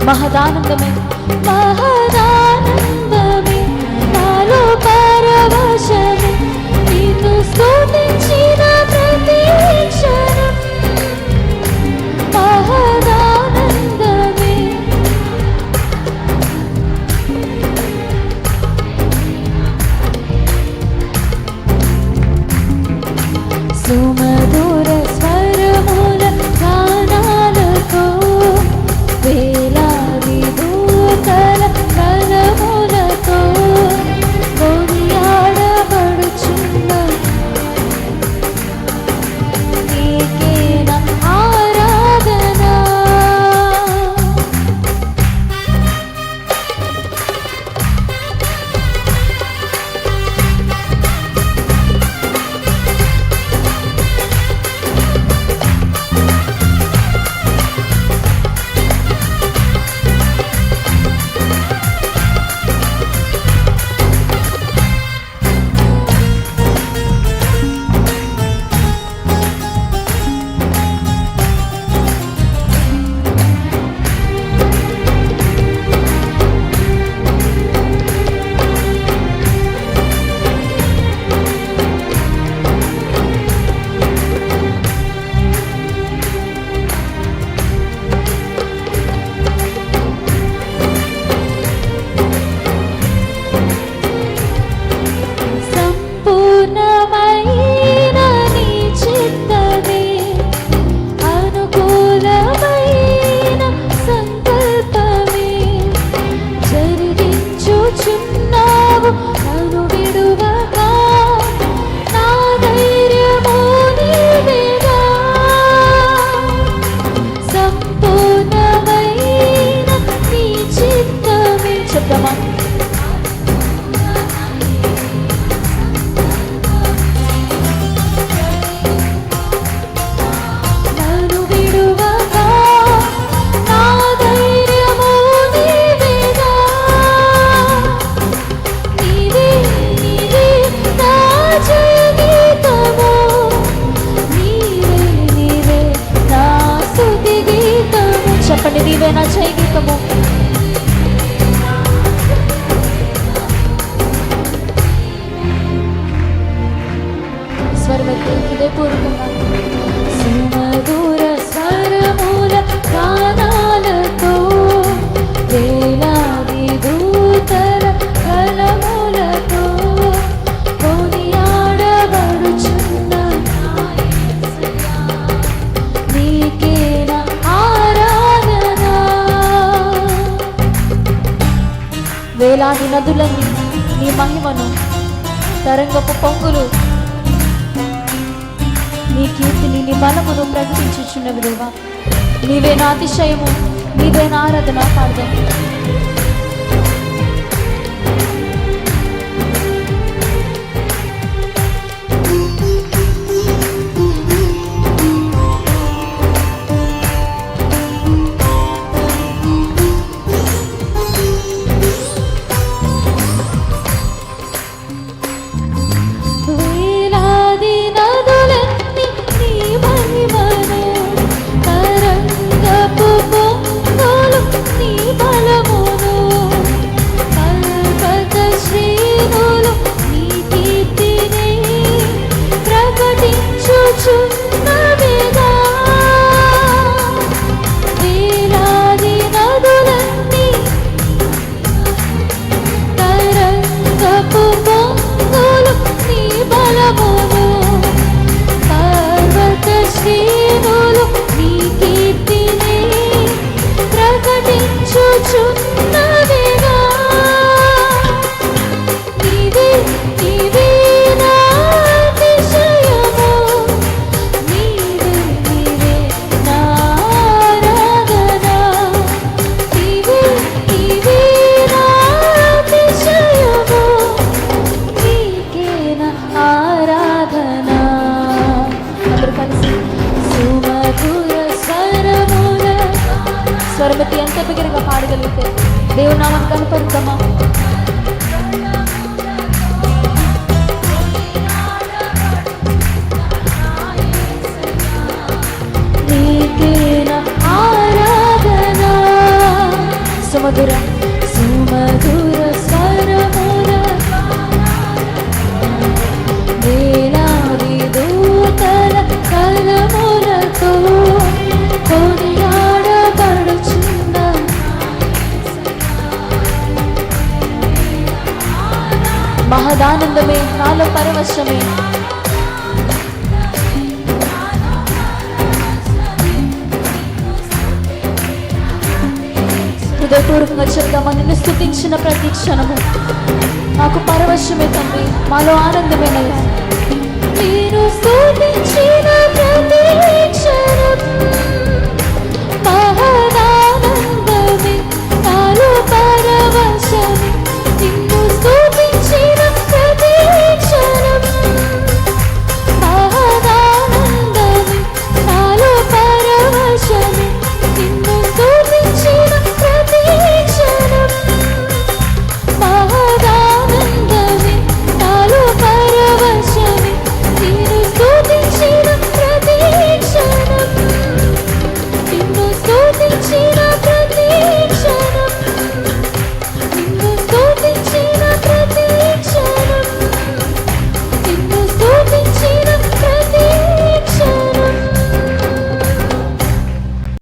మహదానందమే మహదానందమే నాలో పరవశమే నీతో స్తుతించిన ప్రతి క్షణం మహదానందమే. సుమధుర స్వరముల గానాలతో వేలాది దూతల కలములతో కొనియాడబడుచున్న నీకే నా ఆరాధన. సంపూర్ణమైన నీ చిత్తమే అనుకూలమైన సంకల్పమే జరిగించుచున్నావు నన్ను విడువగా నా ధైర్యము నీవేగా. సంపూర్ణమైన నీ చిత్తమే చెప్తామా నన్ను విడువగా నా ధైర్యము నీవేగా. నీవే నీవే నా జయ గీతము నీవే నీవే నా స్తుతి గీతము. చెప్పండి నీవే నా జయ గీతము. స్వరమెత్తి హృదయపూర్వకంగా సుమధుర స్వరముల గానాలతో వేలాది దూతల కలములతో కొనియాడబడుచున్న నీకే నా ఆరాధన. వేలాది నదులన్నీ నీ మహిమను తరంగపు పొంగులు నీ కీర్తిని నీ బలమును ప్రకటించుచున్నవి దేవా. నీవే నా అతిశయము నీవే నా ఆరాధన పాడదాం. వేలాది నదులన్నీ నీ మహిమను తరంగపు పొంగులు నీ బలమును పర్వత శ్రేణులు నీ కీర్తిని ప్రకటించుచున్నవిగా. వేలాది నదులన్నీ తరంగపు పొంగులు నీ బలమును పర్వత శ్రేణులు నీ కీర్తిని ప్రకటించుచున్నవిగా. నీవే నీవే నా అతిశయము నీవే నీవే నా ఆరాధన. నీవే నీవే నా అతిశయము నీకే నా ఆరాధన. అందరూ కలిసి సుమధుర స్వరముల స్వరమతి ఎంత బిగ్గరగా పాడగలిగితే దేవుని నామాన్ని కనపరుద్దామా. నీకే నా ఆరాధన. సుమధుర సుమధుర స్వరముల వేలాది దూతల కలములతో కొనియాడబడుచున్న మహదానందమే నాలో పరవశమే. హృదయపూర్వకంగా చెప్తామా, నిన్ను స్తుతించిన ప్రతి క్షణము నాకు పరవశమే తండ్రి, మాలో ఆనందమేనయ్యా. నేను స్తుతించిన ప్రతి